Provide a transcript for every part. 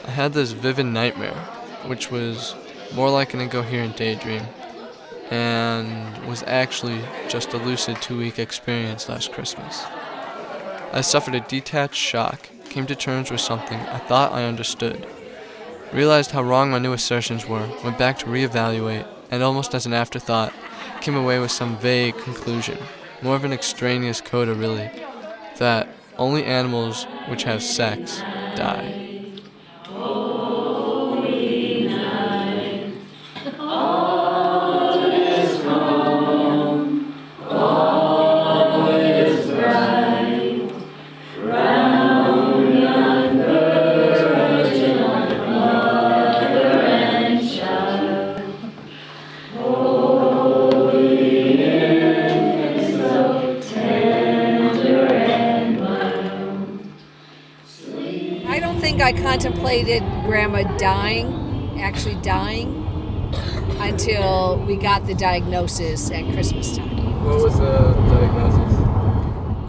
I had this vivid nightmare, which was more like an incoherent daydream, and was actually just a lucid 2-week experience last Christmas. I suffered a detached shock, came to terms with something I thought I understood, realized how wrong my new assertions were, went back to reevaluate, and almost as an afterthought, came away with some vague conclusion, more of an extraneous coda really, that only animals which have sex die. I don't think I contemplated Grandma actually dying, until we got the diagnosis at Christmas time. What was the diagnosis?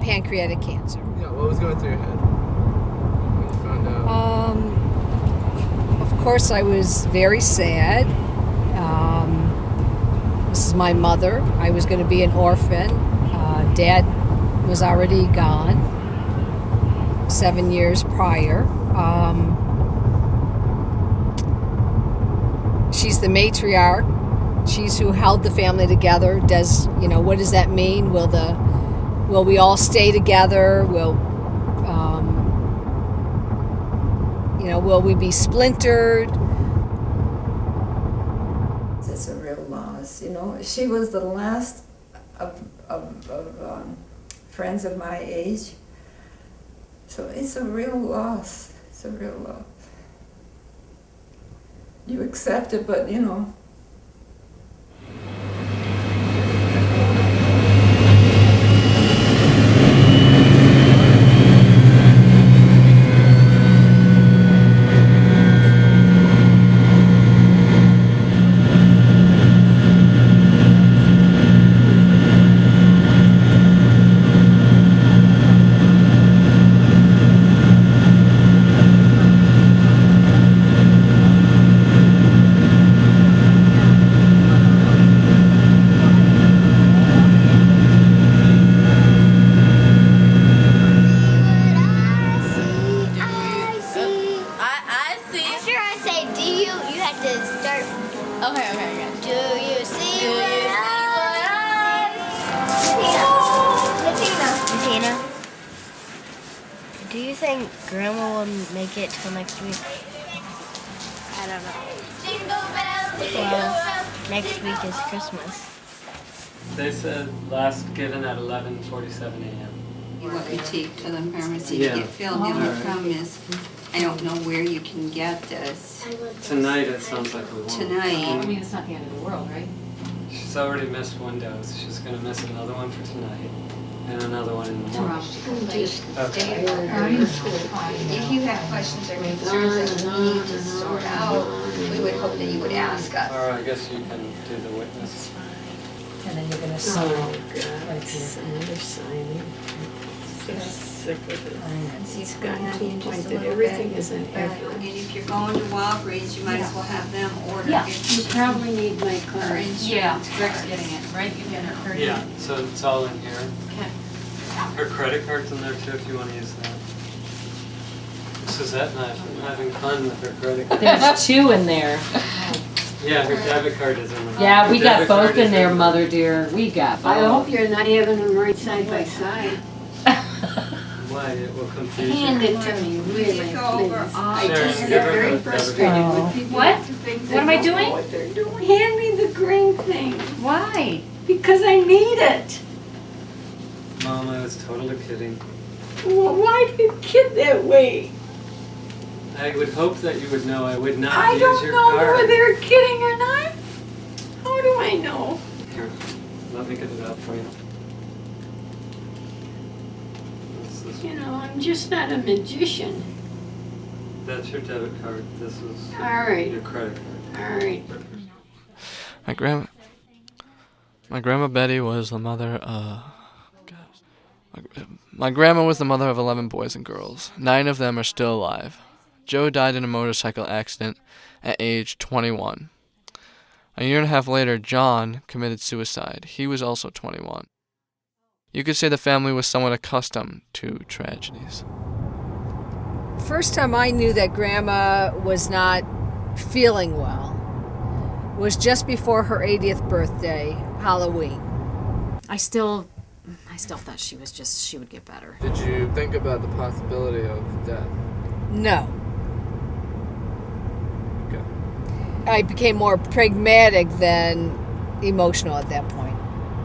Pancreatic cancer. Yeah, what was going through your head when you found out? Of course, I was very sad. This is my mother. I was going to be an orphan. Dad was already gone 7 years prior. She's the matriarch. She's who held the family together. What does that mean? Will we all stay together? Will we be splintered? It's a real loss. She was the last of friends of my age. So it's a real loss. It's a real loss. You accept it, but Do you think Grandma will make it till next week? I don't know. Well, next week is Christmas. They said last given at 11:47 a.m. What you take to the pharmacy Yeah. to get filled. The only problem is, I don't know where you can get this Tonight it sounds like we won't. tonight. It's not the end of the world, right? She's already missed one dose. She's going to miss another one for tonight and another one in the morning. Okay. If you have questions or concerns that we need to sort out, we would hope that you would ask us. Or I guess you can do the witness. And then you're going to sign right It's here. another signing. So sick with it. He's got got to the point that everything is an effort. And if you're going to Walgreens, you might as well have them order. Yeah. You probably need my Her card. insurance. Yeah, Greg's getting it, right? You get her card. Yeah, so it's all in here. Okay. Her credit card's in there too if you want to use that. Suzette and I have been having fun with her credit card. There's two in there. Yeah, her debit card is in there. Yeah, we Her got debit card both is in there, mother dear. We got both. I hope you're not having them right side by side. Why? It will confuse Hand you. it to me, really, go over please. all I Sharon, just give get her very the frustrated debit with card. people. What? who do things What they am I don't know doing? what they're doing. Hand me the green thing, Why? because I need it. Mom, I was totally kidding. Well, why do you kid that way? I would hope that you would know I would not I use don't your know card. whether they're kidding or not. How do I know? Here, let me get it out for you. You know, I'm just not a magician. That's your debit card. This is All right, your credit card. all right. My grandma Betty was the mother. My grandma was the mother of 11 boys and girls. 9 of them are still alive. Joe died in a motorcycle accident at age 21. A year and a half later, John committed suicide. He was also 21. You could say the family was somewhat accustomed to tragedies. First time I knew that Grandma was not feeling well was just before her 80th birthday, Halloween. I still thought she would get better. Did you think about the possibility of death? No. Okay. I became more pragmatic than emotional at that point.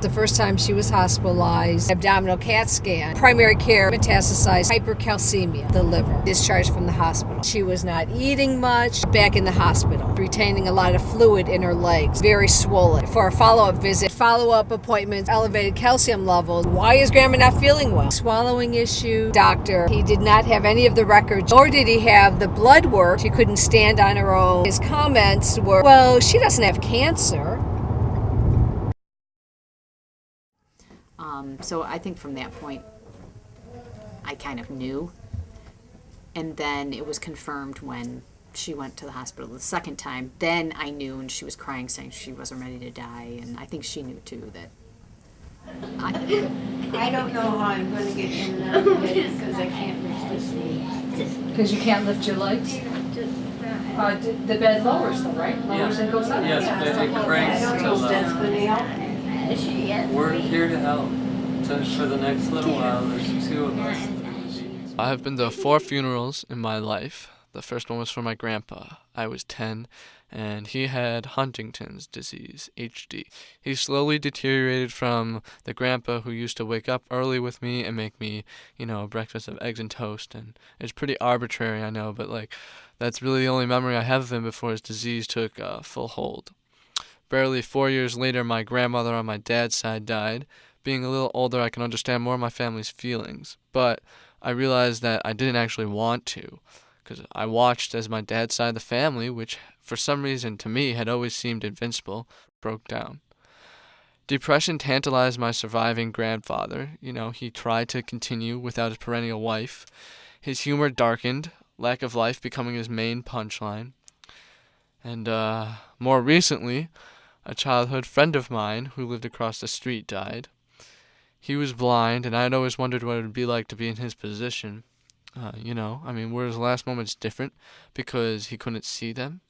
The first time she was hospitalized, abdominal CAT scan, primary care, metastasized hypercalcemia, the liver, discharged from the hospital. She was not eating much, back in the hospital, retaining a lot of fluid in her legs, very swollen. For a follow-up visit, follow-up appointments, elevated calcium levels. Why is Grandma not feeling well? Swallowing issue, doctor. He did not have any of the records, nor did he have the blood work. She couldn't stand on her own. His comments were, well, she doesn't have cancer. So I think from that point, I kind of knew. And then it was confirmed when she went to the hospital the second time. Then I knew, and she was crying, saying she wasn't ready to die. And I think she knew, too, that I don't know how I'm gonna get in and out of bed because I can't reach this knee. Because you can't lift your legs? The bed lowers them, right? Lowers and goes up? Yes, but it I cranks don't to know if that's the... gonna help. We're here to help. For the next little while, there's 2 of us. I have been to 4 funerals in my life. The first one was for my grandpa. I was 10, and he had Huntington's disease, HD. He slowly deteriorated from the grandpa who used to wake up early with me and make me, a breakfast of eggs and toast. And it's pretty arbitrary, I know, but that's really the only memory I have of him before his disease took full hold. Barely 4 years later, my grandmother on my dad's side died. Being a little older, I can understand more of my family's feelings, but I realized that I didn't actually want to, because I watched as my dad's side of the family, which for some reason to me had always seemed invincible, broke down. Depression tantalized my surviving grandfather. He tried to continue without his perennial wife. His humor darkened, lack of life becoming his main punchline. And more recently, a childhood friend of mine who lived across the street died. He was blind, and I had always wondered what it would be like to be in his position. Were his last moments different because he couldn't see them?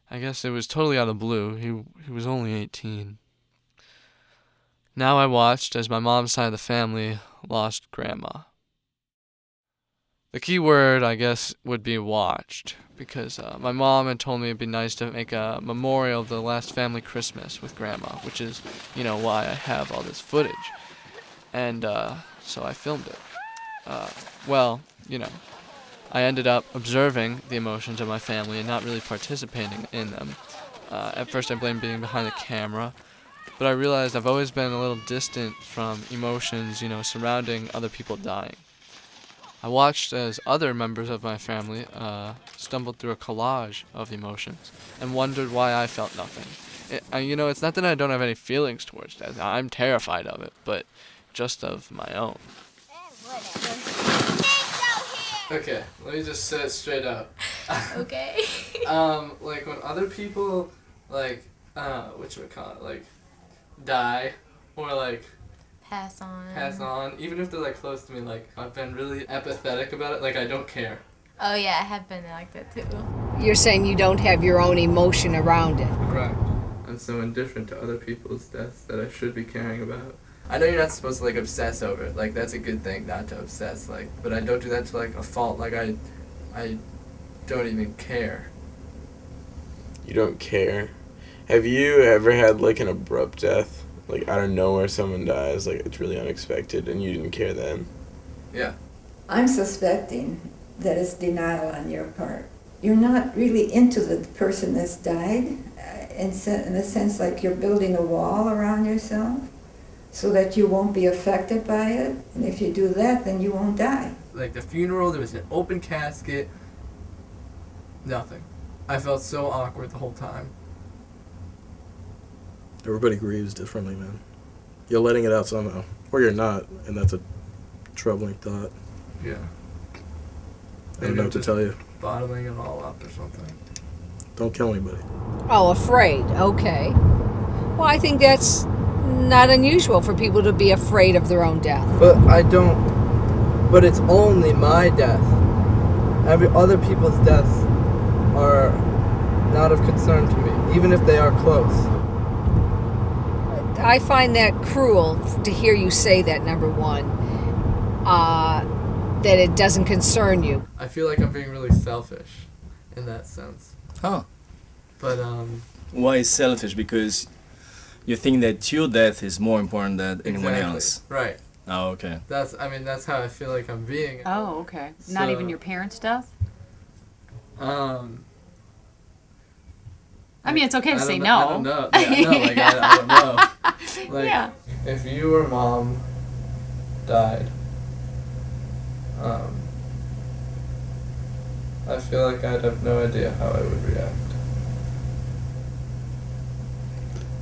I guess it was totally out of the blue. He was only 18. Now I watched as my mom's side of the family lost Grandma. The key word, I guess, would be watched, because my mom had told me it'd be nice to make a memorial of the last family Christmas with Grandma, which is, why I have all this footage. And so I filmed it. I ended up observing the emotions of my family and not really participating in them. At first I blamed being behind the camera, but I realized I've always been a little distant from emotions, surrounding other people dying. I watched as other members of my family stumbled through a collage of emotions and wondered why I felt nothing. It's not that I don't have any feelings towards death. I'm terrified of it, but just of my own. Okay, let me just say it straight up. Okay. When other people, die, or Pass on. even if they're close to me, I've been really apathetic about it, I don't care. Oh yeah, I have been like that too. You're saying you don't have your own emotion around it. Correct. I'm so indifferent to other people's deaths that I should be caring about. I know you're not supposed to obsess over it. That's a good thing, not to obsess. But I don't do that to a fault. I don't even care. You don't care? Have you ever had an abrupt death? Out of nowhere someone dies, it's really unexpected and you didn't care then? Yeah. I'm suspecting that it's denial on your part. You're not really into the person that's died, in a sense you're building a wall around yourself. so that you won't be affected by it. And if you do that, then you won't die. Like the funeral, there was an open casket. Nothing. I felt so awkward the whole time. Everybody grieves differently, man. You're letting it out somehow. Or you're not, and that's a troubling thought. Yeah. I don't know what to tell you. Bottling it all up or something. Don't kill anybody. Oh, afraid. Okay. Well, I think that's not unusual for people to be afraid of their own death. But I don't. But it's only my death. Every other people's deaths are not of concern to me, even if they are close. I find that cruel to hear you say that, number one. That it doesn't concern you. I feel like I'm being really selfish in that sense. Huh. But Why is selfish? Because you think that your death is more important than anyone else. Right. Oh, okay. That's how I feel like I'm being. Oh, okay. Not So- even your parents' death? I mean, it's okay to say I no. don't know. Yeah, no, like I don't know. Like, Yeah. if you or mom died, I feel like I'd have no idea how I would react.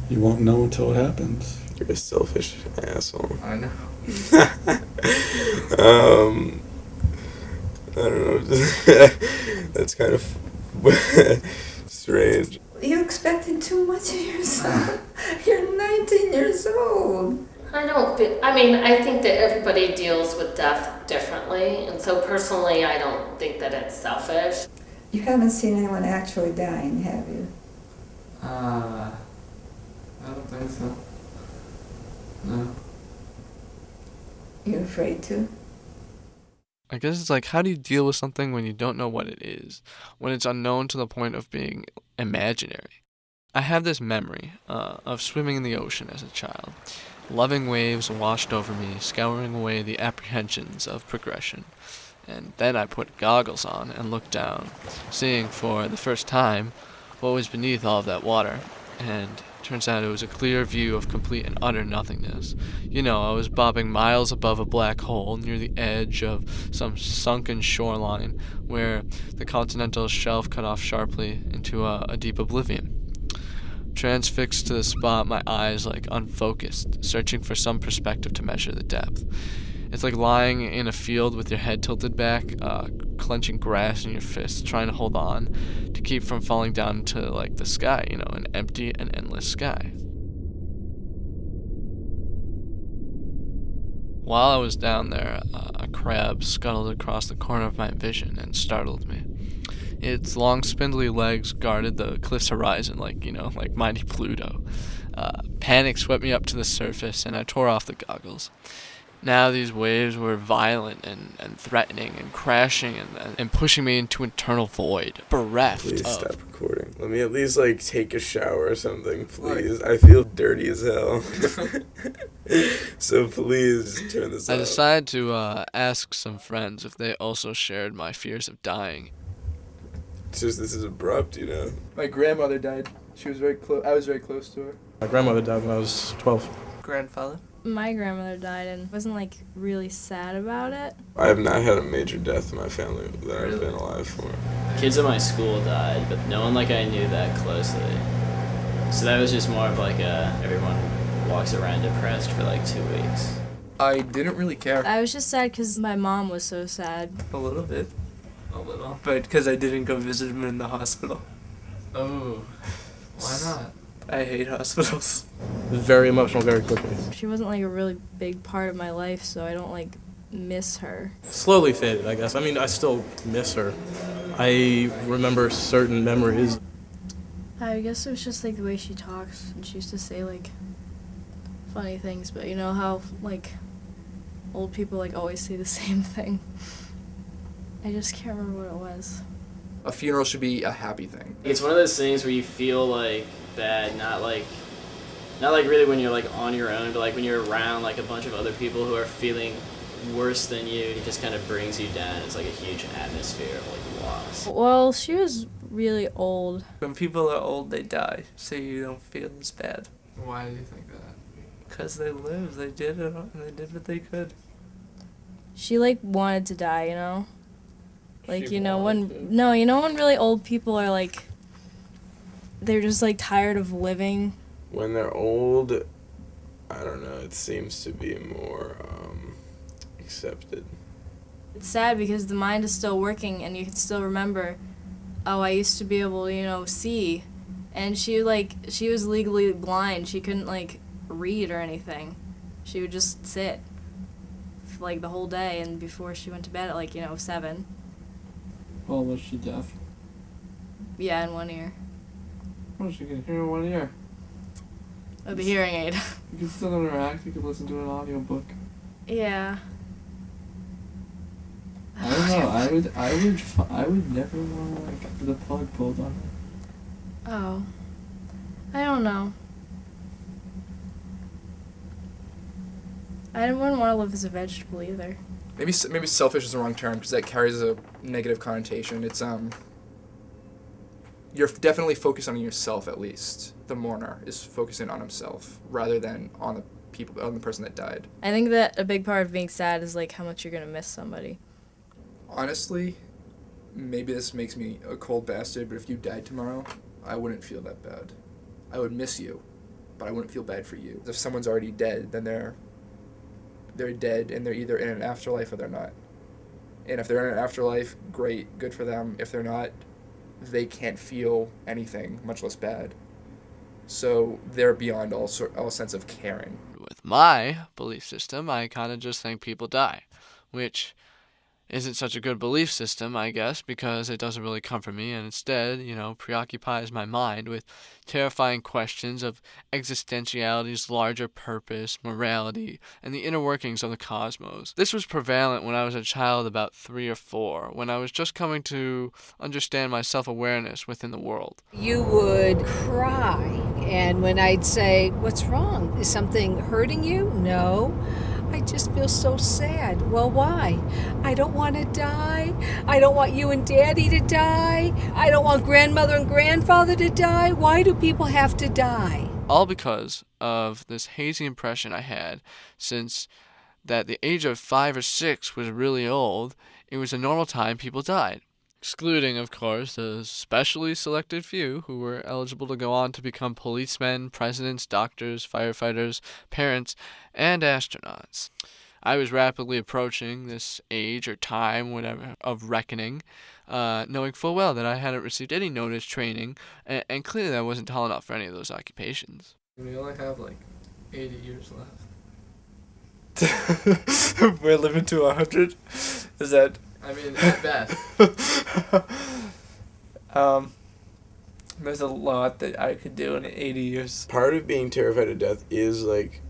You won't know until it happens. You're a selfish asshole. I know. I don't know. That's kind of strange. You're expecting too much of yourself. You're 19 years old. I think that everybody deals with death differently, and so personally I don't think that it's selfish. You haven't seen anyone actually dying, have you? I don't think so. No. You're afraid to? I guess it's like, how do you deal with something when you don't know what it is, when it's unknown to the point of being imaginary? I have this memory of swimming in the ocean as a child. Loving waves washed over me, scouring away the apprehensions of progression. And then I put goggles on and looked down, seeing for the first time what was beneath all of that water. And turns out it was a clear view of complete and utter nothingness. You know, I was bobbing miles above a black hole near the edge of some sunken shoreline where the continental shelf cut off sharply into a deep oblivion. Transfixed to the spot, my eyes like unfocused, searching for some perspective to measure the depth. It's like lying in a field with your head tilted back, clenching grass in your fists, trying to hold on to keep from falling down into like the sky, you know, an empty and endless sky. While I was down there, a crab scuttled across the corner of my vision and startled me. Its long, spindly legs guarded the cliff's horizon like mighty Pluto. Panic swept me up to the surface, and I tore off the goggles. Now these waves were violent and threatening and crashing and pushing me into eternal void, bereft Please of... stop recording. Let me at least take a shower or something, please. I feel dirty as hell. So please turn this off. I decided to ask some friends if they also shared my fears of dying. It's just, this is abrupt, you know. My grandmother died. She was very close. I was very close to her. My grandmother died when I was 12. Grandfather? My grandmother died and wasn't really sad about it. I have not had a major death in my family that I've been alive for. Kids at my school died, but no one I knew that closely. So that was just more of everyone walks around depressed for 2 weeks. I didn't really care. I was just sad because my mom was so sad. A little bit. A little. But because I didn't go visit him in the hospital. Oh. Why not? I hate hospitals. It was very emotional very quickly. She wasn't a really big part of my life, so I don't miss her. Slowly faded, I guess. I mean, I still miss her. I remember certain memories. I guess it was just the way she talks, and she used to say funny things, but you know how old people always say the same thing. I just can't remember what it was. A funeral should be a happy thing. It's one of those things where you feel bad, not really when you're on your own, but when you're around a bunch of other people who are feeling worse than you. It just kind of brings you down. It's a huge atmosphere of loss. Well, she was really old. When people are old, they die, so you don't feel as bad. Why do you think that? Because they lived. They did it. They did what they could. She like wanted to die, you know? Like, She you know, wanted when to. no, you know when really old people are like they're just like tired of living. When they're old, I don't know, it seems to be more accepted. It's sad because the mind is still working and you can still remember, oh, I used to be able to, you know, see. And she was legally blind. She couldn't like read or anything. She would just sit for, like the whole day, and before she went to bed at like, you know, 7. Oh, was she deaf? Yeah, in one ear. Oh, she can hear in one ear. With the hearing aid. You can still interact. You can listen to an audiobook. Yeah. I don't know. I would never want to like the plug pulled on her. Oh. I don't know. I wouldn't want to live as a vegetable either. Maybe selfish is the wrong term because that carries a negative connotation. It's you're definitely focused on yourself at least. The mourner is focusing on himself rather than on the person that died. I think that a big part of being sad is like how much you're gonna miss somebody. Honestly, maybe this makes me a cold bastard, but if you died tomorrow, I wouldn't feel that bad. I would miss you, but I wouldn't feel bad for you. If someone's already dead, then they're dead and they're either in an afterlife or they're not. And if they're in an afterlife, great, good for them. If they're not, they can't feel anything, much less bad. So they're beyond all sense of caring. With my belief system, I kind of just think people die, which isn't such a good belief system, I guess, because it doesn't really comfort me and instead, you know, preoccupies my mind with terrifying questions of existentiality's larger purpose, morality, and the inner workings of the cosmos. This was prevalent when I was a child about 3 or 4, when I was just coming to understand my self-awareness within the world. You would cry, and when I'd say, "What's wrong? Is something hurting you?" "No. I just feel so sad." "Well, why?" "I don't want to die. I don't want you and Daddy to die. I don't want grandmother and grandfather to die. Why do people have to die?" All because of this hazy impression I had since that the age of 5 or 6 was really old. It was a normal time people died. Excluding, of course, the specially selected few who were eligible to go on to become policemen, presidents, doctors, firefighters, parents, and astronauts. I was rapidly approaching this age or time, whatever, of reckoning, knowing full well that I hadn't received any notice, training, and clearly that I wasn't tall enough for any of those occupations. We only have like 80 years left. We're living to 100? Is that... I mean, at best. There's a lot that I could do in 80 years. Part of being terrified of death is like,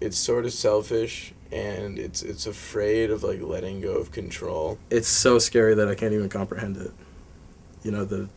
it's sort of selfish and it's afraid of like letting go of control. It's so scary that I can't even comprehend it. You know, the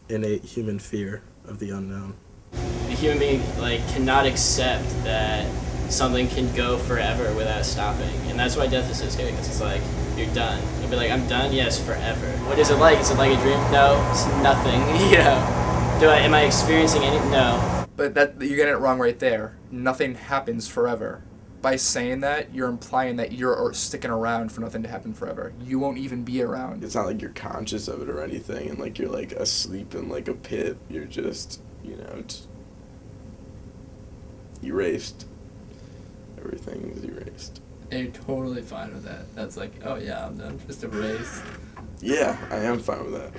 innate human fear of the unknown. The human being like cannot accept that something can go forever without stopping, and that's why death is so scary, because it's like you're done. You'll be like, I'm done. Yes, forever. What is it like? Is it like a dream? No, it's nothing. You know, am I experiencing any? No. But that you're getting it wrong right there. Nothing happens forever. By saying that, you're implying that you're sticking around for nothing to happen forever. You won't even be around. It's not like you're conscious of it or anything, and like you're like asleep in like a pit. You're just, you know, it's erased. Everything is erased. And you're totally fine with that. That's like, oh yeah, I'm done. Just erased. Yeah, I am fine with that.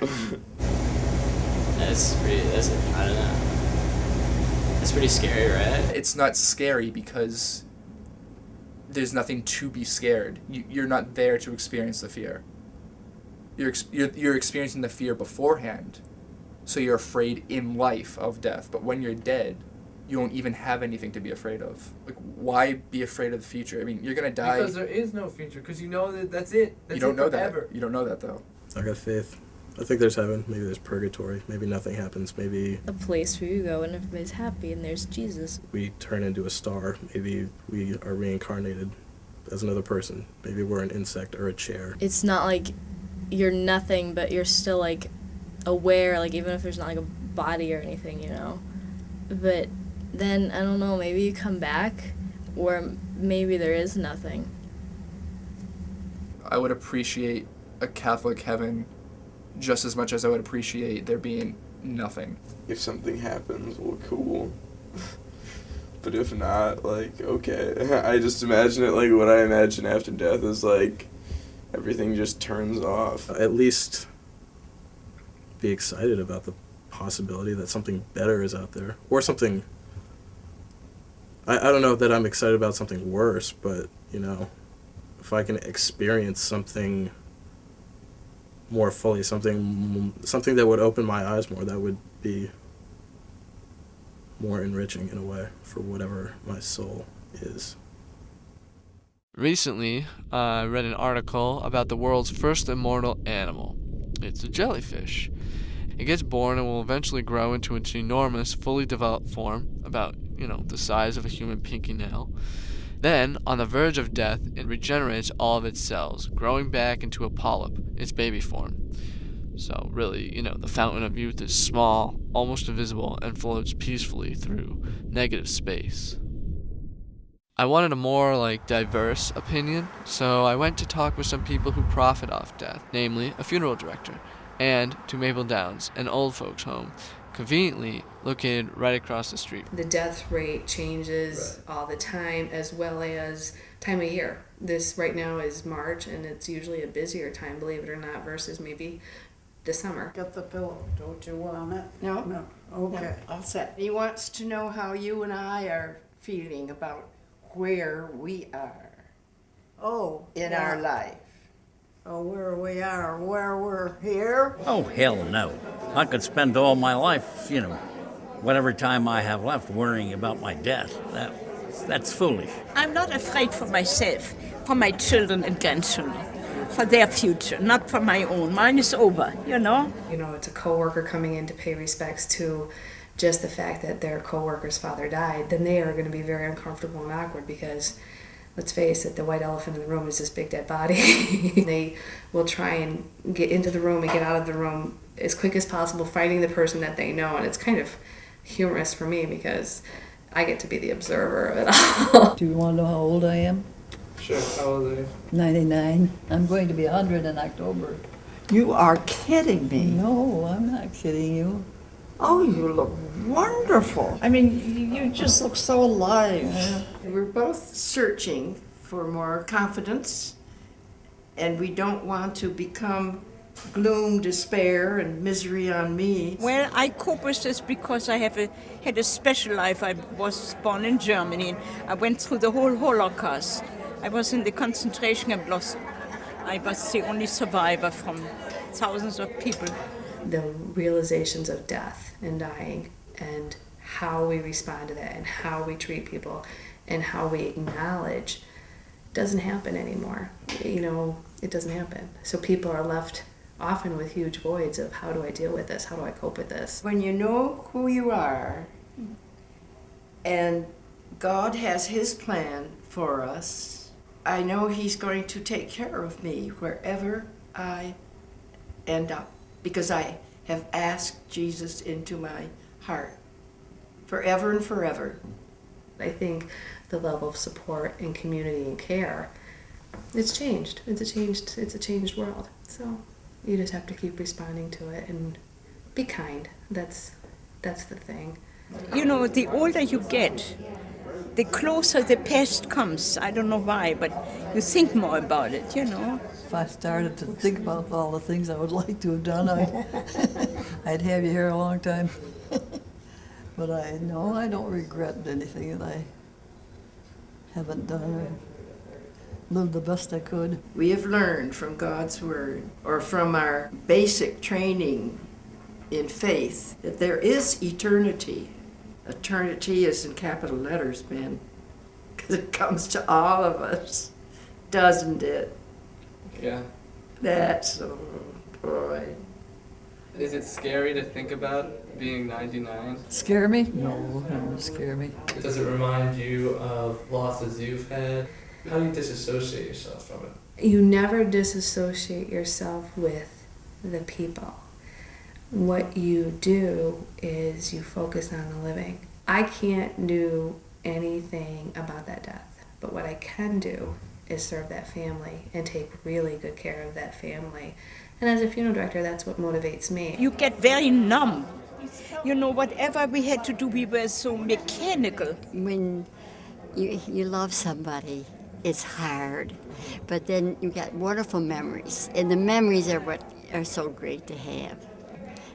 I don't know. It's pretty scary, right? It's not scary because there's nothing to be scared. You're not there to experience the fear. You're experiencing the fear beforehand, so you're afraid in life of death. But when you're dead, you won't even have anything to be afraid of. Like, why be afraid of the future? I mean, you're gonna die. Because there is no future. Because you know that's it. That's you don't it know forever. that. You don't know that though. I got faith. I think there's heaven. Maybe there's purgatory. Maybe nothing happens. Maybe A place where you go and everybody's happy and there's Jesus. we turn into a star. Maybe we are reincarnated as another person. Maybe we're an insect or a chair. It's not like you're nothing, but you're still like aware, like even if there's not like a body or anything, you know. But then I don't know, maybe you come back, or maybe there is nothing. I would appreciate a Catholic heaven just as much as I would appreciate there being nothing. If something happens, well, cool. But if not, like, okay. I just imagine it like what I imagine after death is like everything just turns off. At least be excited about the possibility that something better is out there. Or something... I don't know that I'm excited about something worse, but, you know, if I can experience something more fully, something that would open my eyes more, that would be more enriching in a way for whatever my soul is. Recently, I read an article about the world's first immortal animal. It's a jellyfish. It gets born and will eventually grow into its enormous, fully developed form, about, the size of a human pinky nail. Then, on the verge of death, it regenerates all of its cells, growing back into a polyp, its baby form. So really, the fountain of youth is small, almost invisible, and floats peacefully through negative space. I wanted a more, diverse opinion, so I went to talk with some people who profit off death, namely a funeral director, and to Maple Downs, an old folks' home, conveniently located right across the street. The death rate changes all the time, as well as time of year. This right now is March, and it's usually a busier time, believe it or not, versus maybe the summer. Got the pillow, don't you want it? No. No, okay. All set. He wants to know how you and I are feeling about where we are. Oh. In yeah. our life. Oh, where we are, where we're here? Oh, hell no. I could spend all my life, whatever time I have left worrying about my death. That's foolish. I'm not afraid for myself, for my children and grandchildren, for their future, not for my own. Mine is over, It's a coworker coming in to pay respects to just the fact that their coworker's father died, then they are going to be very uncomfortable and awkward because, let's face it, the white elephant in the room is this big dead body. They will try and get into the room and get out of the room as quick as possible, finding the person that they know. And it's kind of humorous for me because I get to be the observer of it all. Do you want to know how old I am? Sure, how old are you? 99. I'm going to be 100 in October. You are kidding me. No, I'm not kidding you. Oh, you look wonderful. I mean, you just look so alive. We're both searching for more confidence, and we don't want to become gloom, despair, and misery on me. Well, I cope with this because I had a special life. I was born in Germany. I went through the whole Holocaust. I was in the concentration camp. I was the only survivor from thousands of people. The realizations of death and dying and how we respond to that and how we treat people and how we acknowledge doesn't happen anymore. It doesn't happen. So people are left often with huge voids of how do I deal with this? How do I cope with this? When you know who you are and God has His plan for us, I know He's going to take care of me wherever I end up, because I have asked Jesus into my heart forever and forever. I think the level of support and community and care, it's changed. It's a changed world. So you just have to keep responding to it and be kind. That's the thing. The older you get, the closer the past comes. I don't know why, but you think more about it, If I started to think about all the things I would like to have done, I'd have you here a long time. But I don't regret anything that I haven't done. I lived the best I could. We have learned from God's Word, or from our basic training in faith, that there is eternity. Eternity is in capital letters, man, because it comes to all of us, doesn't it? Yeah. That's, oh boy. Is it scary to think about being 99? Scare me? No, it doesn't scare me. Does it remind you of losses you've had? How do you disassociate yourself from it? You never disassociate yourself with the people. What you do is you focus on the living. I can't do anything about that death, but what I can do is serve that family and take really good care of that family. And as a funeral director, that's what motivates me. You get very numb. You know, whatever we had to do, we were so mechanical. When you love somebody, it's hard, but then you got wonderful memories, and the memories are what are so great to have.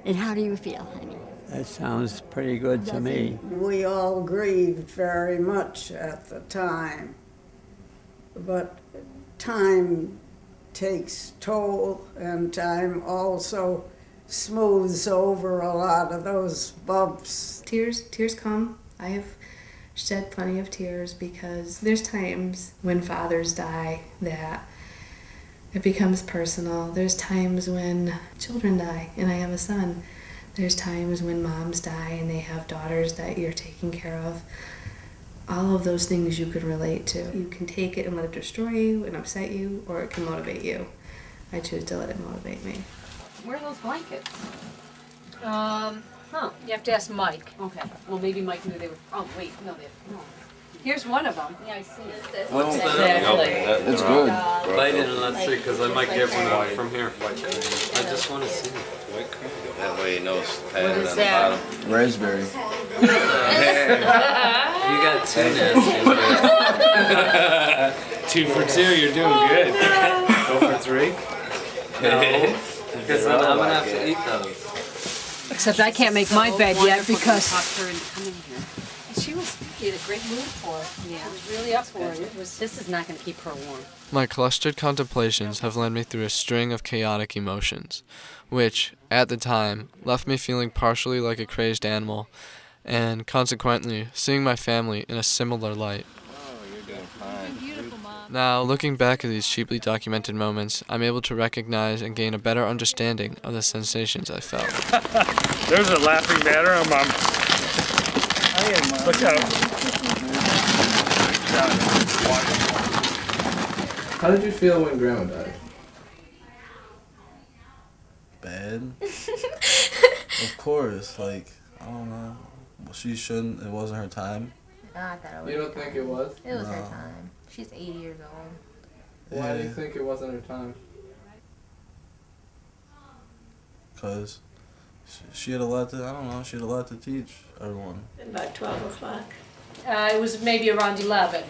And how do you feel, honey? That sounds pretty good to me. We all grieved very much at the time, but time takes toll, and time also smooths over a lot of those bumps. Tears come. I have shed plenty of tears because there's times when fathers die that it becomes personal. There's times when children die, and I have a son. There's times when moms die and they have daughters that you're taking care of. All of those things you can relate to. You can take it and let it destroy you and upset you, or it can motivate you. I choose to let it motivate me. Where are those blankets? You have to ask Mike. Okay. Well, maybe Mike knew they were. Oh, wait. No. Here's one of them. Yeah, I see it. What's that? It's good. Light it and let's see, because I might get one out from here. I just want to see. That way he knows. What is that? Raspberry. You got two nasty. 2 for 2, you're doing good. Go for 3? No, because then I'm going to have to eat those. Except I can't make my bed yet because Talked her into coming here. she was in a great mood for it. Yeah. She was really up for it. This is not going to keep her warm. My clustered contemplations have led me through a string of chaotic emotions, which, at the time, left me feeling partially like a crazed animal, and consequently, seeing my family in a similar light. Now, looking back at these cheaply documented moments, I'm able to recognize and gain a better understanding of the sensations I felt. There's a laughing matter on Mom. Look out. How did you feel when Grandma died? Bad. Of course, like, I don't know. Well, she shouldn't. It wasn't her time. I thought it was. You don't think it was? It was her No. time. She's 80 years old. Why do you Yeah. think it wasn't her time? Because she had a lot to, I don't know, she had a lot to teach everyone. About 12 o'clock. It was maybe around 11.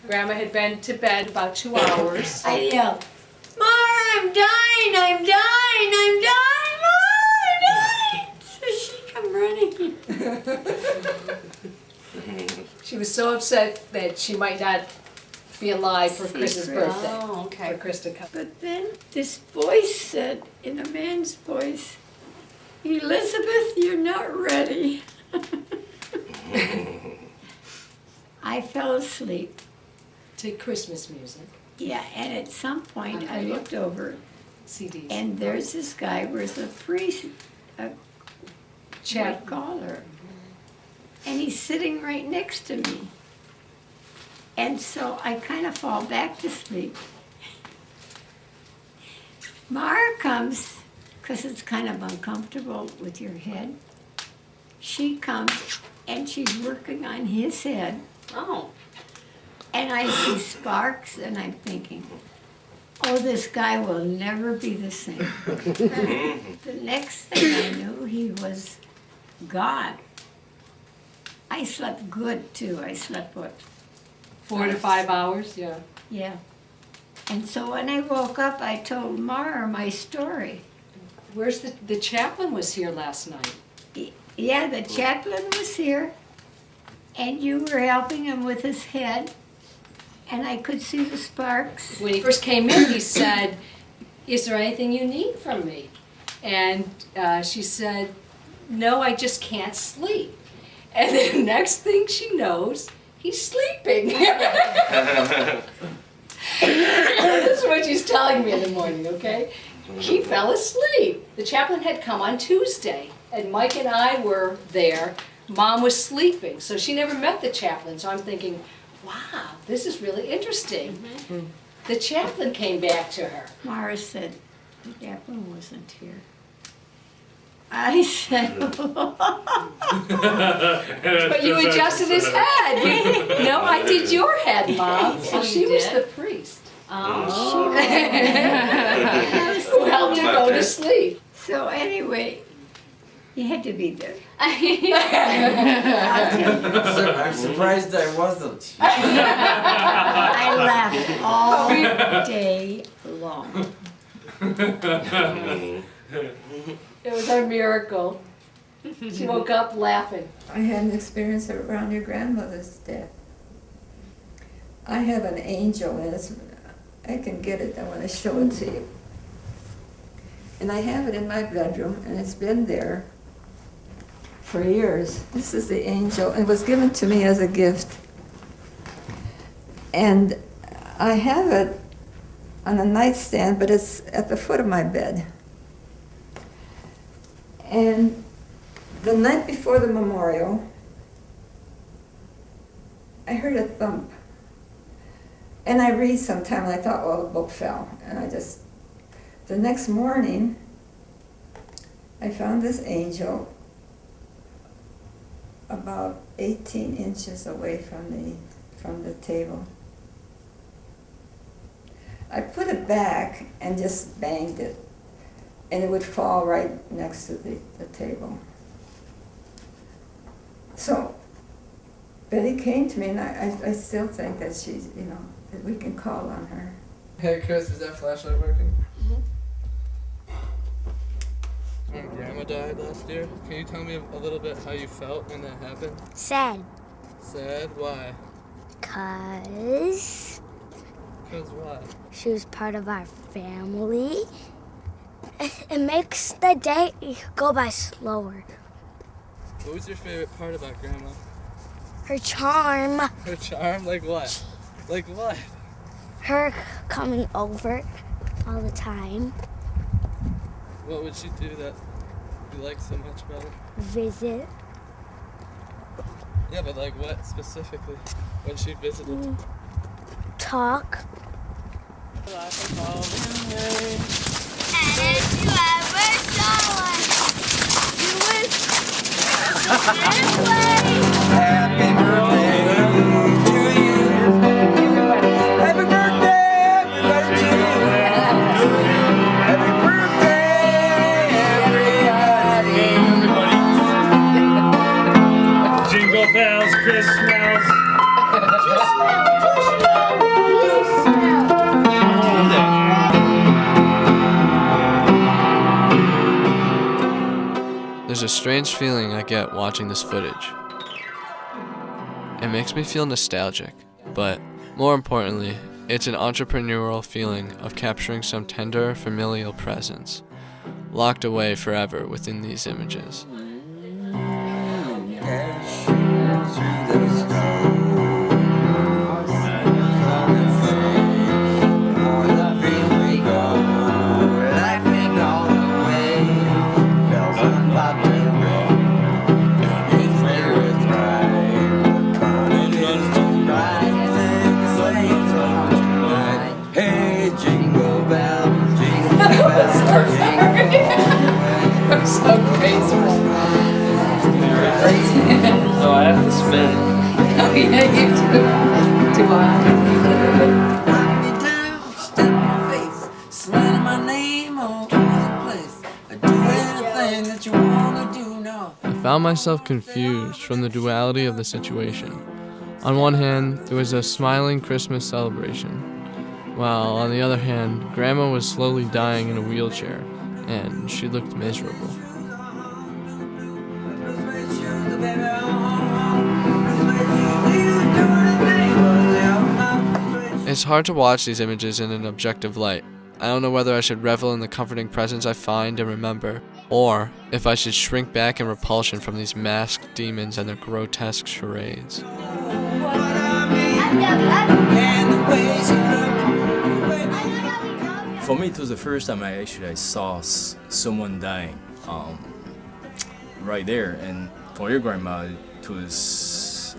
Grandma had been to bed about 2 hours. I yelled, "Mara, I'm dying, I'm dying, I'm dying, Mara, I'm dying!" So she come running. She was so upset that she might not be alive for Chris's Secret. birthday. Oh, okay. For Chris to come. But then this voice said, in a man's voice, "Elizabeth, you're not ready." I fell asleep. To Christmas music. Yeah, and at some point I looked over, CDs. and there's this guy with a priest, a white collar, and he's sitting right next to me. And so I kind of fall back to sleep. Mara comes, because it's kind of uncomfortable with your head. She comes, and she's working on his head. Oh. And I see sparks, and I'm thinking, oh, this guy will never be the same. The next thing I knew, he was gone. I slept good, too. I slept, what? 4 to 5 hours, yeah. Yeah. And so when I woke up, I told Mara my story. Where's the chaplain was here last night? Yeah, the chaplain was here, and you were helping him with his head, and I could see the sparks. When he first came in, he said, "Is there anything you need from me?" And she said, "No, I just can't sleep." And the next thing she knows, he's sleeping. This is what she's telling me in the morning, okay? He fell asleep. The chaplain had come on Tuesday, and Mike and I were there. Mom was sleeping, so she never met the chaplain. So I'm thinking, wow, this is really interesting. The chaplain came back to her. Mara said, the chaplain wasn't here. I said, But you adjusted his head. No, I did your head, Mom. So she was the priest. oh, Who helped you go to sleep. So anyway, you had to be there. I'm surprised I wasn't. I laughed all day long. It was a miracle. She woke up laughing. I had an experience around your grandmother's death. I have an angel, and I can get it. I want to show it to you. And I have it in my bedroom, and it's been there for years. This is the angel. It was given to me as a gift. And I have it on a nightstand, but it's at the foot of my bed. And the night before the memorial, I heard a thump. And I read sometime, and I thought, well, the book fell. And the next morning, I found this angel about 18 inches away from the table. I put it back and just banged it, and it would fall right next to the table. So Betty came to me, and I still think that she's, that we can call on her. Hey Chris, is that flashlight working? When Grandma died last year, can you tell me a little bit how you felt when that happened? Sad. Sad? Why? Because Because why? she was part of our family. It makes the day go by slower. What was your favorite part about Grandma? Her charm, Her charm? Like what? Like what? her coming over all the time, What would she do that you like so much about her? visit. Yeah, but like what specifically? When she visited? Talk. Happy birthday to you. Happy birthday, everybody to you. Happy birthday, everybody. Jingle bells, Christmas. There's a strange feeling I get watching this footage. It makes me feel nostalgic, but more importantly, it's an entrepreneurial feeling of capturing some tender, familial presence, locked away forever within these images. Hey, jingle bell, jingle bell, I'm so graceful. So I have to spin. Oh, yeah, you do. Do I? Step on my face, slamming my name all over the place. I do anything that you wanna do now. I found myself confused from the duality of the situation. On one hand, there was a smiling Christmas celebration, while on the other hand, Grandma was slowly dying in a wheelchair, and she looked miserable. It's hard to watch these images in an objective light. I don't know whether I should revel in the comforting presence I find and remember, or if I should shrink back in repulsion from these masked demons and their grotesque charades. For me, it was the first time I saw someone dying right there, and for your grandma, it was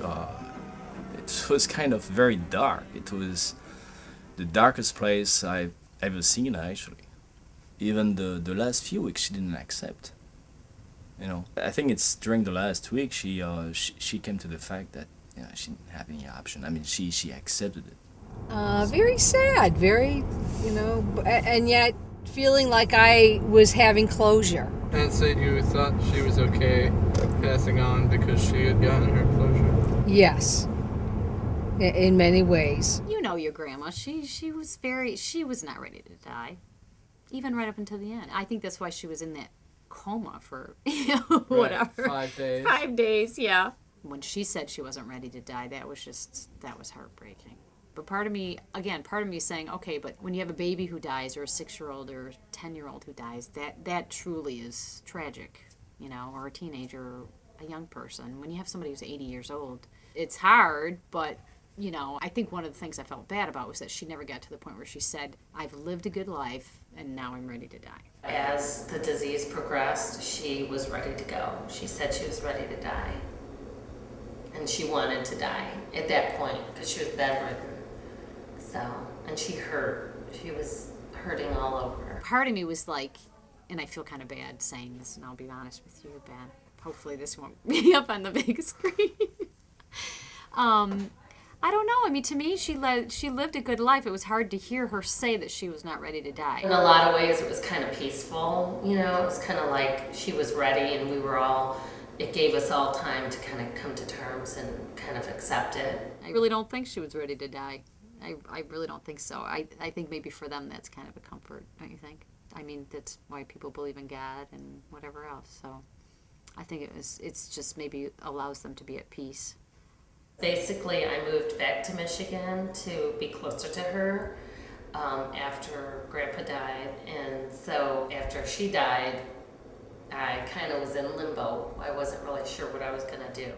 kind of very dark. It was the darkest place I've ever seen, actually. Even the last few weeks, she didn't accept. You know, I think it's during the last week she came to the fact that she didn't have any option. I mean, she accepted it. Very sad, very, and yet feeling like I was having closure. And so you thought she was okay passing on because she had gotten her closure? Yes, in many ways. You know your grandma. She was not ready to die, even right up until the end. I think that's why she was in that coma for whatever. 5 days. 5 days, yeah. When she said she wasn't ready to die, that was heartbreaking. But part of me is saying, okay, but when you have a baby who dies, or a 6-year-old or 10-year-old who dies, that truly is tragic, or a teenager, or a young person. When you have somebody who's 80 years old, it's hard, but, I think one of the things I felt bad about was that she never got to the point where she said, I've lived a good life, and now I'm ready to die. As the disease progressed, she was ready to go. She said she was ready to die. And she wanted to die at that point because she was bedridden. So, and she hurt. She was hurting all over. Part of me was like, and I feel kind of bad saying this, and I'll be honest with you, Ben. Hopefully this won't be up on the big screen. I don't know. I mean, to me, she lived a good life. It was hard to hear her say that she was not ready to die. In a lot of ways, it was kind of peaceful. It was kind of like she was ready, and it gave us all time to kind of come to terms and kind of accept it. I really don't think she was ready to die. I really don't think so. I think maybe for them that's kind of a comfort, don't you think? I mean, that's why people believe in God and whatever else. So I think it's just maybe allows them to be at peace. Basically, I moved back to Michigan to be closer to her after Grandpa died. And so after she died, I kind of was in limbo. I wasn't really sure what I was going to do.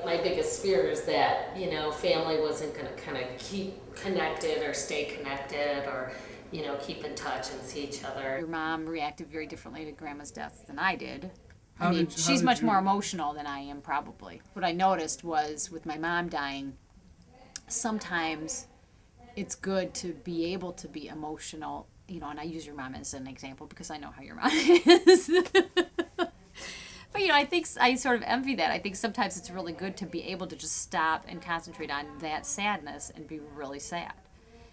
My biggest fear is that, family wasn't going to kind of keep connected or stay connected or, keep in touch and see each other. Your mom reacted very differently to Grandma's death than I did. She's much more emotional than I am, probably. What I noticed was with my mom dying, sometimes it's good to be able to be emotional, and I use your mom as an example because I know how your mom is. But, I think I sort of envy that. I think sometimes it's really good to be able to just stop and concentrate on that sadness and be really sad.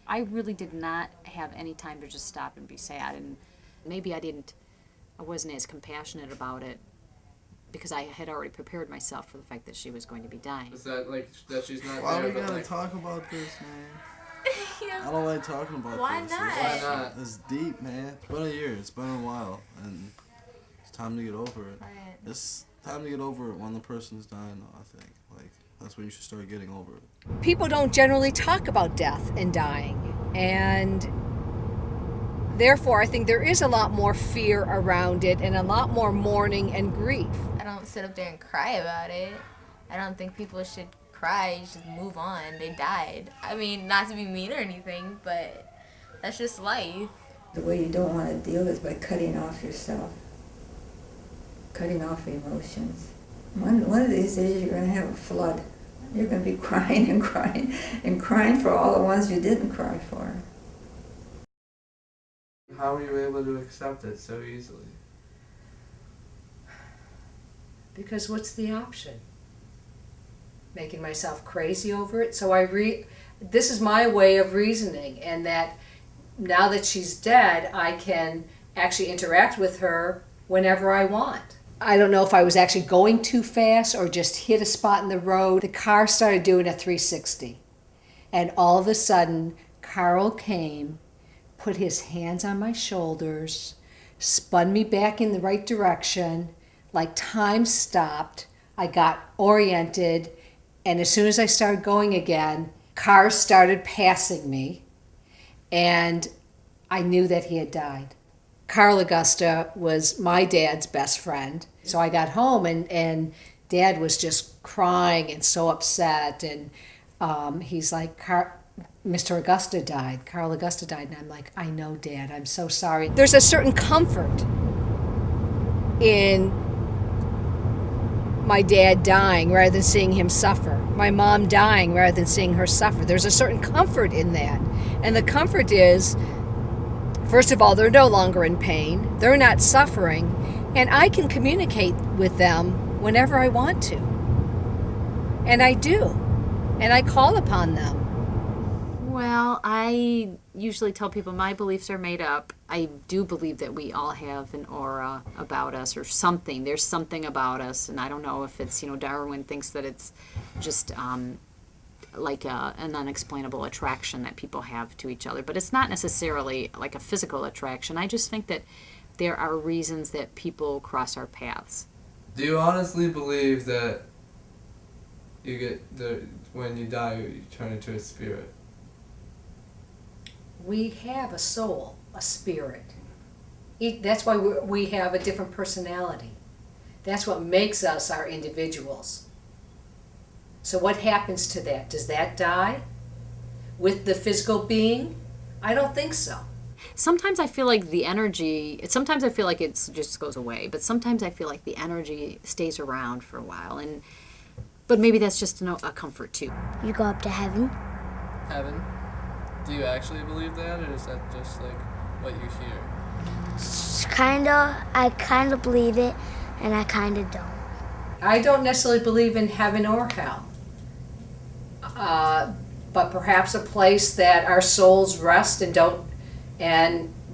I really did not have any time to just stop and be sad, and maybe I wasn't as compassionate about it because I had already prepared myself for the fact that she was going to be dying. Is that like that she's not Why there? we gotta talk about this, man? I don't like talking about Why this. not? Why not? It's deep, man. It's been a year. It's been a while, and it's time to get over it. Right. It's time to get over it when the person's dying, though, I think. That's when you should start getting over it. People don't generally talk about death and dying, and therefore I think there is a lot more fear around it and a lot more mourning and grief. I don't sit up there and cry about it. I don't think people should cry, just move on. They died. I mean, not to be mean or anything, but that's just life. The way you don't want to deal is by cutting off yourself, cutting off emotions. One of these days you're going to have a flood. You're going to be crying and crying and crying for all the ones you didn't cry for. How were you able to accept it so easily? Because what's the option? Making myself crazy over it? So this is my way of reasoning, and that now that she's dead, I can actually interact with her whenever I want. I don't know if I was actually going too fast or just hit a spot in the road. The car started doing a 360. And all of a sudden, Carl came, put his hands on my shoulders, spun me back in the right direction, like time stopped. I got oriented, and as soon as I started going again, cars started passing me, and I knew that he had died. Carl Augusta was my dad's best friend. So I got home and Dad was just crying and so upset. And he's like, Mr. Augusta died. Carl Augusta died. And I'm like, I know, Dad. I'm so sorry. There's a certain comfort in my dad dying rather than seeing him suffer. My mom dying rather than seeing her suffer. There's a certain comfort in that. And the comfort is, first of all, they're no longer in pain. They're not suffering. And I can communicate with them whenever I want to. And I do. And I call upon them. Well, I usually tell people my beliefs are made up. I do believe that we all have an aura about us or something. There's something about us, and I don't know if it's, Darwin thinks that it's just like an unexplainable attraction that people have to each other. But it's not necessarily like a physical attraction. I just think that there are reasons that people cross our paths. Do you honestly believe that when you die, you turn into a spirit? We have a soul, a spirit. That's why we have a different personality. That's what makes us our individuals. So what happens to that? Does that die with the physical being? I don't think so. Sometimes I feel like the energy, sometimes I feel like it just goes away, but sometimes I feel like the energy stays around for a while. But maybe that's just a comfort too. You go up to heaven. Heaven? Do you actually believe that, or is that just like what you hear? I kind of believe it, and I kind of don't. I don't necessarily believe in heaven or hell. But perhaps a place that our souls rest and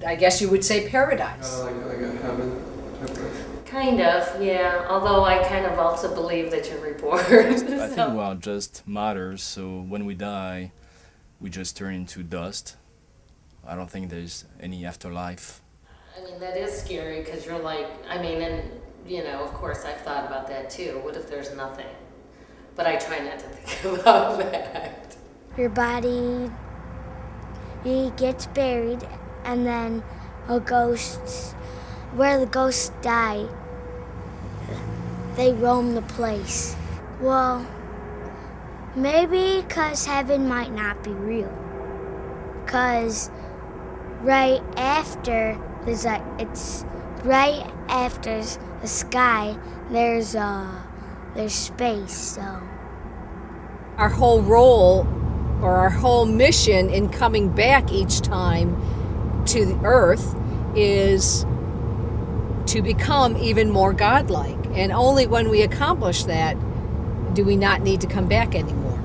I guess you would say paradise. Like a heaven type of... Kind of, yeah. Although I kind of also believe that you're reborn. I think, well, just matters. So when we die, we just turn into dust. I don't think there's any afterlife. I mean, that is scary because you're like, of course I've thought about that too. What if there's nothing? But I try not to think about that. Your body, it gets buried, and then where the ghosts die, they roam the place. Well, maybe because heaven might not be real. Because right after the sky, there's space, so. Our whole role or our whole mission in coming back each time to the earth is to become even more godlike. And only when we accomplish that do we not need to come back anymore.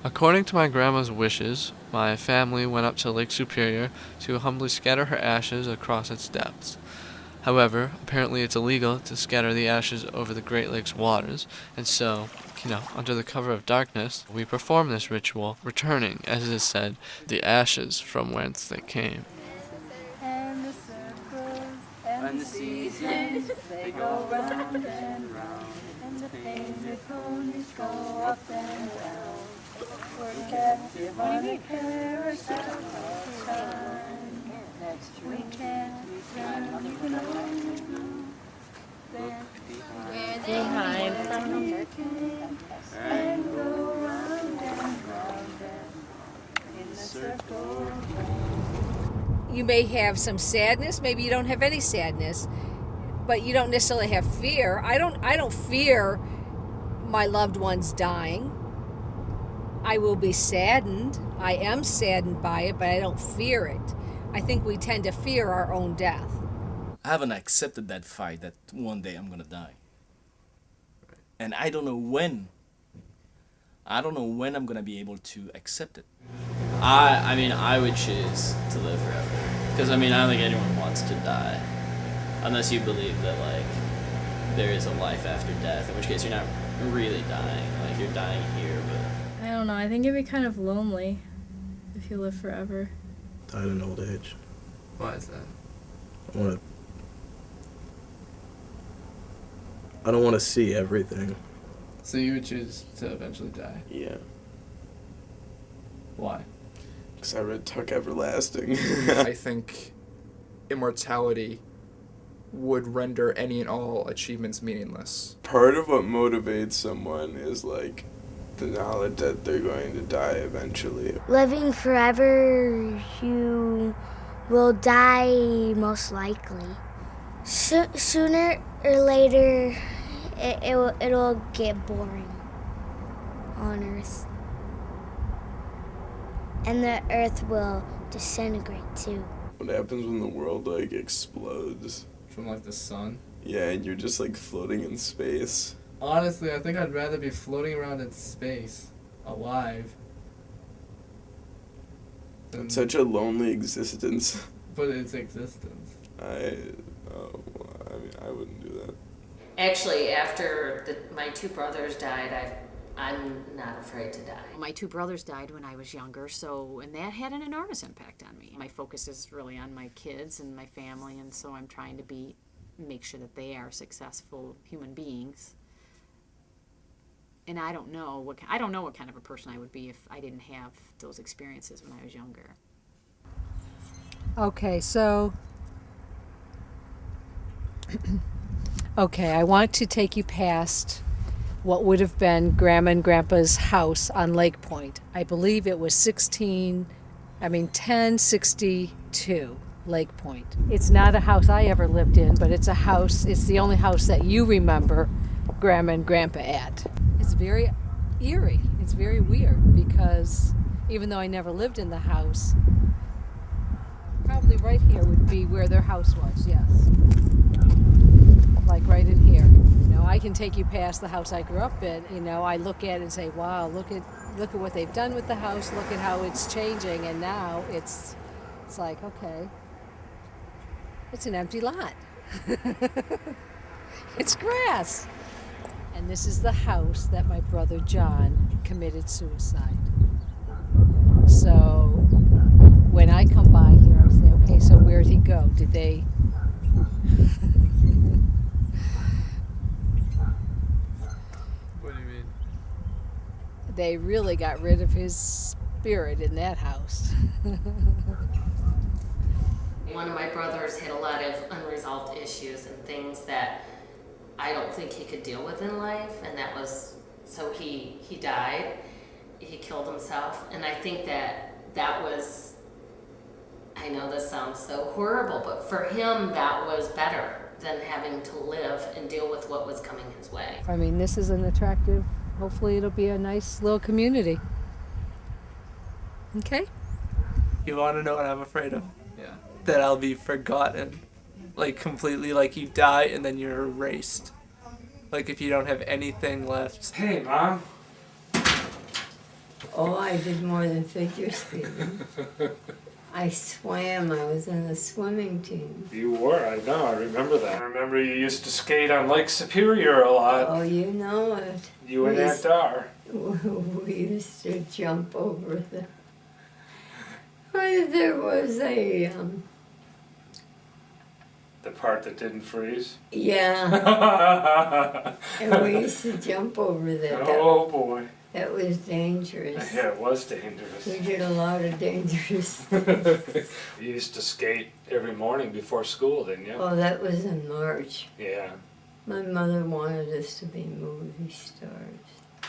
According to my grandma's wishes, my family went up to Lake Superior to humbly scatter her ashes across its depths. However, apparently it's illegal to scatter the ashes over the Great Lakes waters, and so, under the cover of darkness, we perform this ritual, returning, as it is said, the ashes from whence they came. And the circles and the seasons, they go round and round, and the painted ponies go up and down. We're captive on a carousel of time. We can't return, we can only go back behind from the came and go round and round in the circle. You may have some sadness, maybe you don't have any sadness, but you don't necessarily have fear. I don't fear my loved ones dying. I will be saddened. I am saddened by it, but I don't fear it. I think we tend to fear our own death. I haven't accepted that fact that one day I'm gonna die. And I don't know when. I don't know when I'm gonna be able to accept it. I would choose to live forever. Because, I don't think anyone wants to die. Unless you believe that, there is a life after death, in which case you're not really dying. You're dying here, but... I don't know. I think it'd be kind of lonely if you live forever. Die at an old age. Why is that? I don't want to see everything. So you would choose to eventually die? Yeah. Why? Because I read Tuck Everlasting. I think immortality would render any and all achievements meaningless. Part of what motivates someone is the knowledge that they're going to die eventually. Living forever, you will die most likely. Sooner or later, it'll get boring on Earth. And the Earth will disintegrate too. What happens when the world, like, explodes? From, like, the sun? Yeah, and you're just, like, floating in space. Honestly, I think I'd rather be floating around in space, alive. It's such a lonely existence. But it's existence. I mean, I wouldn't do that. Actually, after my two brothers died, I'm not afraid to die. My two brothers died when I was younger, and that had an enormous impact on me. My focus is really on my kids and my family, and so I'm trying to make sure that they are successful human beings. And I don't know what kind of a person I would be if I didn't have those experiences when I was younger. Okay, so I want to take you past what would have been Grandma and Grandpa's house on Lake Point. I believe it was 1062 Lake Point. It's not a house I ever lived in, but it's the only house that you remember Grandma and Grandpa at. It's very eerie. It's very weird because even though I never lived in the house, probably right here would be where their house was, yes. Like right in here. I can take you past the house I grew up in. I look at it and say, wow, look at what they've done with the house, look at how it's changing, and now it's like, okay, it's an empty lot. It's grass. And this is the house that my brother John committed suicide. So when I come by here, I say, okay, so where'd he go? Did they... What do you mean? They really got rid of his spirit in that house. One of my brothers had a lot of unresolved issues and things that I don't think he could deal with in life, and so he died. He killed himself, and I think that was, I know this sounds so horrible, but for him that was better than having to live and deal with what was coming his way. I mean, this is an attractive, hopefully it'll be a nice little community. Okay? You want to know what I'm afraid of? Yeah. That I'll be forgotten. Like, completely, like you die and then you're erased. Like, if you don't have anything left. Hey, Mom. Oh, I did more than figure skating. I swam. I was in the swimming team. You were, I know, I remember that. I remember you used to skate on Lake Superior a lot. Oh, you know it. You and Aunt Dar. We used to jump over there was a, The part that didn't freeze? yeah. And we used to jump over that. Oh, boy. That was dangerous. Yeah, it was dangerous. We did a lot of dangerous things. You used to skate every morning before school, didn't you? Oh, that was in March. Yeah. My mother wanted us to be movie stars.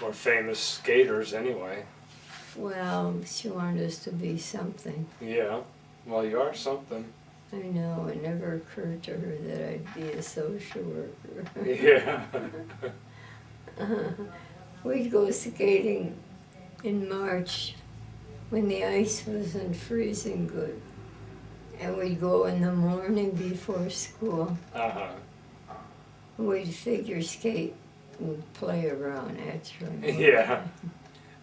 Or famous skaters, anyway. Well, she wanted us to be something. Yeah. Well, you are something. I know, it never occurred to her that I'd be a social worker. Yeah. We'd go skating in March when the ice wasn't freezing good. And we'd go in the morning before school. Uh-huh. We'd figure skate and play around, actually. Yeah.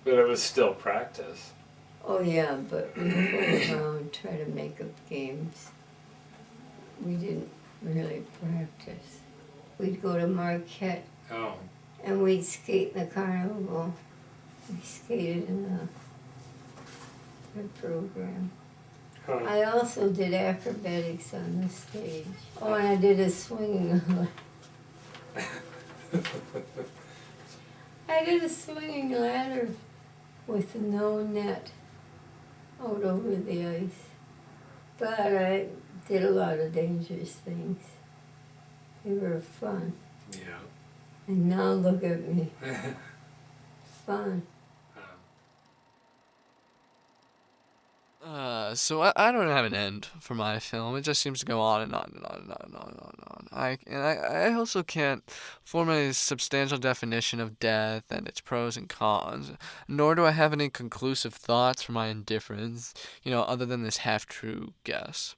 But it was still practice. Oh yeah, but we'd play around, try to make up games. We didn't really practice. We'd go to Marquette. Oh. And we'd skate in the carnival. We skated in the program. Huh. I also did acrobatics on the stage. Oh, and I did a swinging. I did a swinging ladder with no net out over the ice. But I did a lot of dangerous things. They were fun. Yeah. And now look at me. Fun. So I don't have an end for my film. It just seems to go on and on and on and on and on and on. I also can't form a substantial definition of death and its pros and cons, nor do I have any conclusive thoughts for my indifference, other than this half-true guess.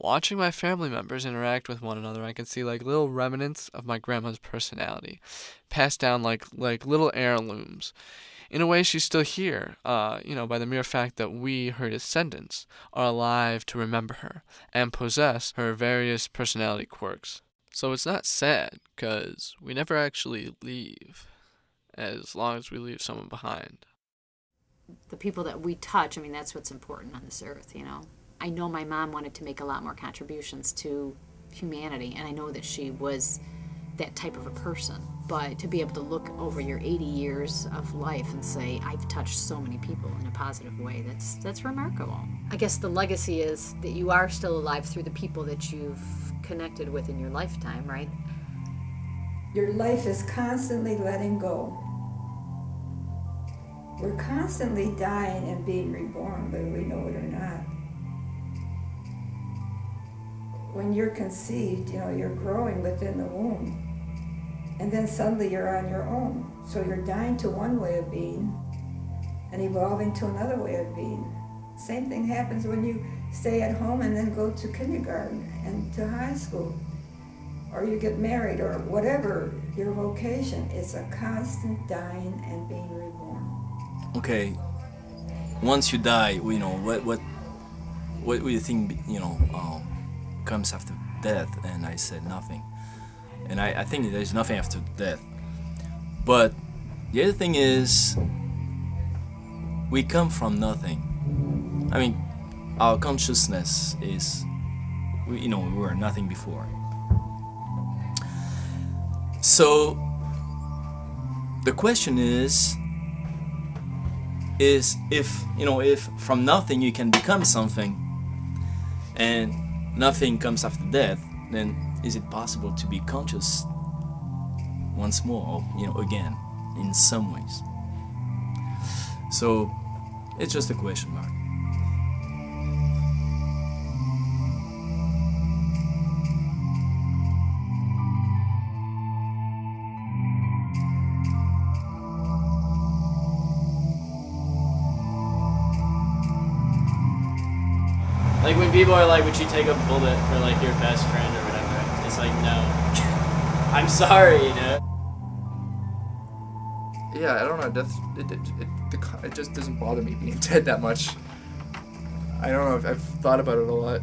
Watching my family members interact with one another, I can see like little remnants of my grandma's personality, passed down like little heirlooms. In a way, she's still here, by the mere fact that we, her descendants, are alive to remember her and possess her various personality quirks. So it's not sad, because we never actually leave, as long as we leave someone behind. The people that we touch, I mean, that's what's important on this earth, I know my mom wanted to make a lot more contributions to humanity, and I know that she was that type of a person. But to be able to look over your 80 years of life and say, I've touched so many people in a positive way, that's remarkable. I guess the legacy is that you are still alive through the people that you've connected with in your lifetime, right? Your life is constantly letting go. We're constantly dying and being reborn, whether we know it or not. When you're conceived, you're growing within the womb. And then suddenly you're on your own. So you're dying to one way of being and evolving to another way of being. Same thing happens when you stay at home and then go to kindergarten and to high school. Or you get married or whatever your vocation. It's a constant dying and being reborn. Okay, once you die, what do you think, comes after death? And I said nothing. And I think there's nothing after death. But the other thing is, we come from nothing. I mean, our consciousness is, we were nothing before. So, the question is if from nothing you can become something, and nothing comes after death, then is it possible to be conscious once more, or, again, in some ways? So, it's just a question mark. Like when people are like, would you take a bullet for like your best friend or whatever? It's like, no. I'm sorry, Yeah, I don't know. Death, it just doesn't bother me being dead that much. I don't know. I've thought about it a lot.